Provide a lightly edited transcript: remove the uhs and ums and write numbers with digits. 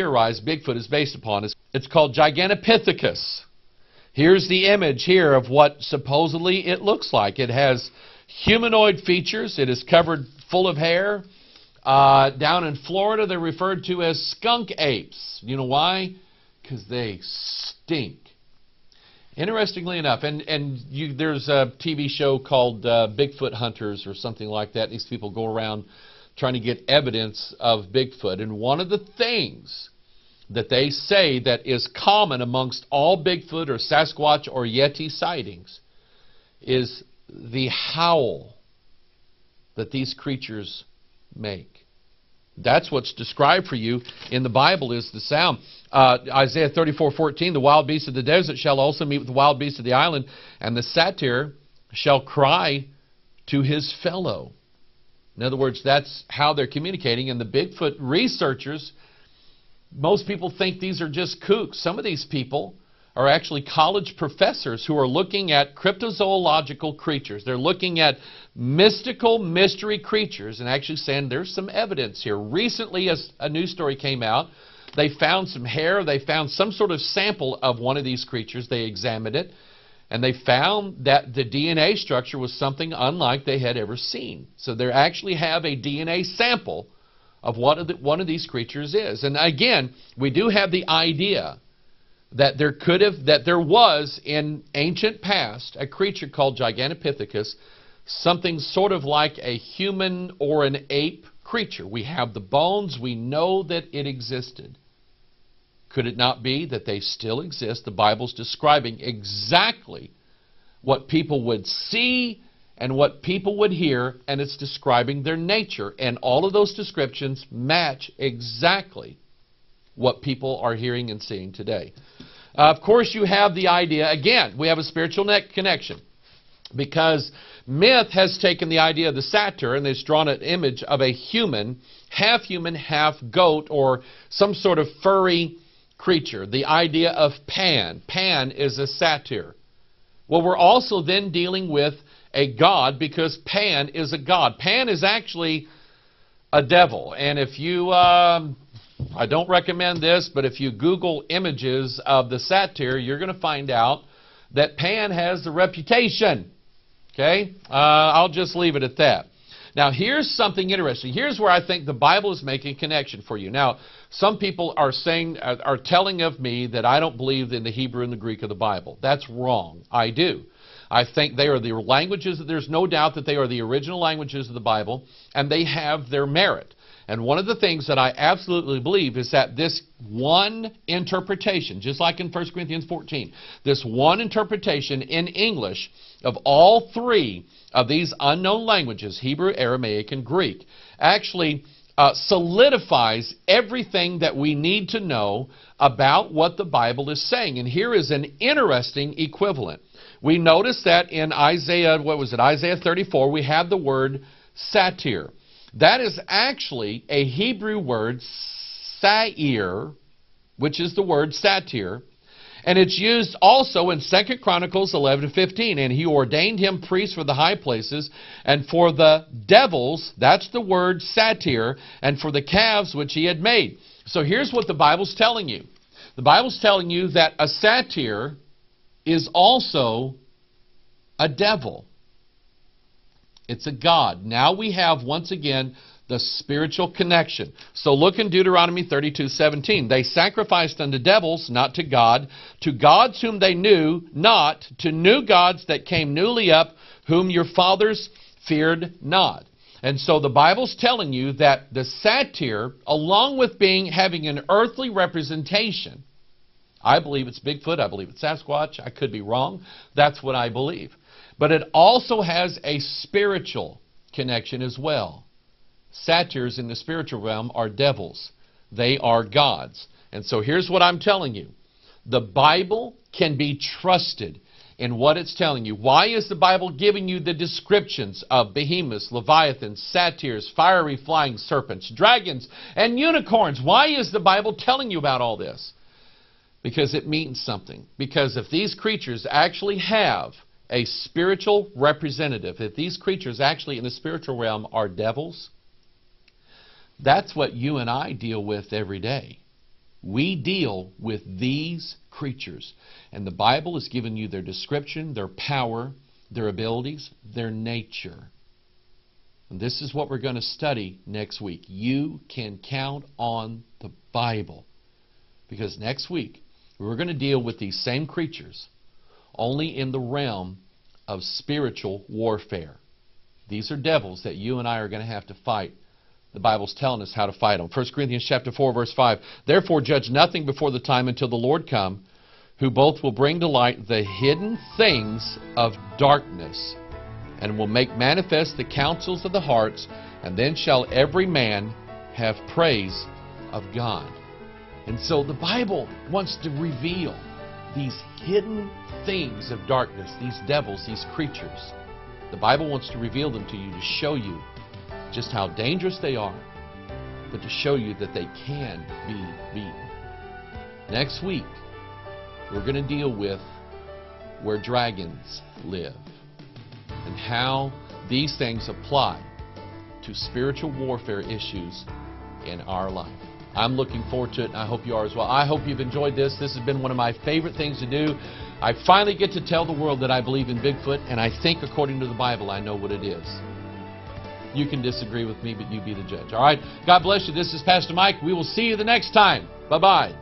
theorized Bigfoot is based upon. It's called Gigantopithecus. Here's the image here of what supposedly it looks like. It has humanoid features. It is covered full of hair. Down in Florida, they're referred to as skunk apes. You know why? Because they stink. Interestingly enough, there's a TV show called Bigfoot Hunters or something like that. These people go around trying to get evidence of Bigfoot. And one of the things that they say that is common amongst all Bigfoot or Sasquatch or Yeti sightings is the howl that these creatures make. That's what's described for you in the Bible is the sound. Isaiah 34:14, the wild beasts of the desert shall also meet with the wild beasts of the island, and the satyr shall cry to his fellow. In other words, that's how they're communicating. And the Bigfoot researchers, most people think these are just kooks. Some of these people are actually college professors who are looking at cryptozoological creatures. They're looking at mystical mystery creatures and actually saying there's some evidence here. Recently, a news story came out. They found some hair. They found some sort of sample of one of these creatures. They examined it, and they found that the DNA structure was something unlike they had ever seen. So they actually have a DNA sample of what one of these creatures is. And again, we do have the idea that there was in ancient past a creature called Gigantopithecus, something sort of like a human or an ape creature. We have the bones. We know that it existed. Could it not be that they still exist? The Bible's describing exactly what people would see and what people would hear, and it's describing their nature. And all of those descriptions match exactly what people are hearing and seeing today. Of course, you have the idea, again, we have a spiritual connection, because myth has taken the idea of the satyr and it's drawn an image of a human, half goat, or some sort of furry creature. The idea of Pan. Pan is a satyr. Well, we're also then dealing with a god, because Pan is a god. Pan is actually a devil. And if you, I don't recommend this, but if you Google images of the satyr, you're going to find out that Pan has the reputation. Okay? I'll just leave it at that. Now, here's something interesting. Here's where I think the Bible is making a connection for you. Now, some people are telling of me that I don't believe in the Hebrew and the Greek of the Bible. That's wrong. I do. I think they are the languages. There's no doubt that they are the original languages of the Bible, and they have their merit. And one of the things that I absolutely believe is that this one interpretation, just like in 1 Corinthians 14, this one interpretation in English of all three of these unknown languages, Hebrew, Aramaic, and Greek, actually solidifies everything that we need to know about what the Bible is saying. And here is an interesting equivalent. We notice that in Isaiah 34, we have the word satyr. That is actually a Hebrew word, sair, which is the word satyr. And it's used also in 2 Chronicles 11:15. And he ordained him priest for the high places, and for the devils, that's the word satyr, and for the calves which he had made. So here's what the Bible's telling you. The Bible's telling you that a satyr is also a devil. It's a god. Now we have, once again, the spiritual connection. So look in Deuteronomy 32:17. They sacrificed unto devils, not to God, to gods whom they knew not, to new gods that came newly up, whom your fathers feared not. And so the Bible's telling you that the satyr, along with having an earthly representation, I believe it's Bigfoot, I believe it's Sasquatch, I could be wrong, that's what I believe. But it also has a spiritual connection as well. Satyrs in the spiritual realm are devils. They are gods. And so here's what I'm telling you. The Bible can be trusted in what it's telling you. Why is the Bible giving you the descriptions of behemoths, leviathans, satyrs, fiery flying serpents, dragons, and unicorns? Why is the Bible telling you about all this? Because it means something. Because if these creatures actually have a spiritual representative, if these creatures actually in the spiritual realm are devils, that's what you and I deal with every day. We deal with these creatures. And the Bible has given you their description, their power, their abilities, their nature. And this is what we're going to study next week. You can count on the Bible. Because next week, we're going to deal with these same creatures, only in the realm of spiritual warfare. These are devils that you and I are going to have to fight. The Bible's telling us how to fight them. 1 Corinthians chapter 4, verse 5. Therefore judge nothing before the time until the Lord come, who both will bring to light the hidden things of darkness, and will make manifest the counsels of the hearts, and then shall every man have praise of God. And so the Bible wants to reveal these hidden things of darkness, these devils, these creatures. The Bible wants to reveal them to you, to show you just how dangerous they are, but to show you that they can be beaten. Next week, we're going to deal with where dragons live and how these things apply to spiritual warfare issues in our life. I'm looking forward to it, and I hope you are as well. I hope you've enjoyed this. This has been one of my favorite things to do. I finally get to tell the world that I believe in Bigfoot, and I think according to the Bible I know what it is. You can disagree with me, but you be the judge. All right? God bless you. This is Pastor Mike. We will see you the next time. Bye-bye.